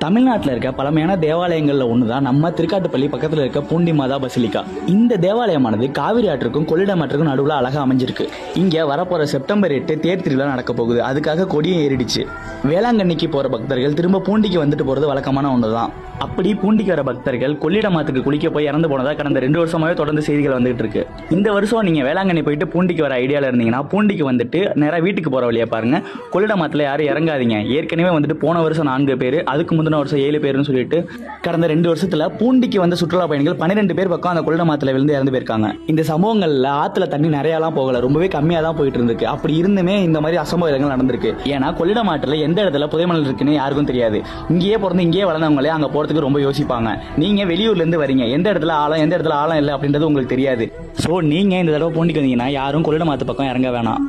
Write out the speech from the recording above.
தமிழ்நாட்டில் இருக்க பழமையான தேவாலயங்கள்ல ஒண்ணுதான் நம்ம திருக்காட்டுப்பள்ளி பக்கத்துல இருக்க பூண்டி மாதா பசிலிக்கா. இந்த தேவாலயமானது காவிரி ஆற்றுக்கும் கொள்ளிடம் ஆற்றுக்கும் நடுவில் அழகா அமைஞ்சிருக்கு. இங்க வரப்போற செப்டம்பர் 8 தேர் திருவிழா நடக்க போகுது. அதுக்காக கொடியும் ஏறிடுச்சு. வேளாங்கண்ணிக்கு போற பக்தர்கள் திரும்ப பூண்டிக்கு வந்துட்டு போறது வழக்கமான ஒண்ணுதான். அப்படி பூண்டிக்கு வர பக்தர்கள் கொள்ளிடம் ஆற்றுக்கு குளிக்க போய் இறந்து போனதா கடந்த 2 வருஷமாவே தொடர்ந்து செய்திகள் வந்துட்டு இருக்கு. இந்த வருஷம் நீங்க வேளாங்கண்ணி போயிட்டு பூண்டிக்கு வர ஐடியால இருந்தீங்கன்னா பூண்டிக்கு வந்துட்டு நேரா வீட்டுக்கு போற வழியா பாருங்க. கொள்ளிடம் ஆற்றுல யாரும் இறங்காதீங்க. ஏற்கனவே வந்துட்டு போன வருஷம் 4 பேர், அதுக்கு முந்தின வருஷம் 7 பேர்னு சொல்லிட்டு கடந்த 2 வருஷத்துல பூண்டிக்கு வந்த சுற்றுலா பயணிகள் 12 பேர் பக்கம் அந்த கொள்ளிடம் ஆற்றுல விழுந்து இறந்து போயிருக்காங்க. இந்த சம்பவங்கள்ல ஆற்றுல தண்ணி நிறையலாம் போகல, ரொம்பவே கம்மியா தான் போயிட்டு இருந்துருக்கு. அப்படி இருந்துமே இந்த மாதிரி அசம்பவங்கள் நடந்திருக்கு. ஏன்னா கொள்ளிடம் ஆற்றுல எந்த இடத்துல புதைமணல் இருக்குன்னு யாருக்கும் தெரியாது. இங்கேயே பிறந்து இங்கேயே வளர்ந்தவங்களே அங்க போறதுக்கு ரொம்ப யோசிப்பாங்க. நீங்க வெளியூர்ல இருந்து வரீங்க, எந்த இடத்துல ஆழம் இல்லை அப்படின்றது உங்களுக்கு தெரியாது. சோ நீங்க இந்த தடவை பூண்டிக்கு வந்தீங்கன்னா யாரும் கொள்ளிடம் ஆற்று பக்கம் இறங்க வேணாம்.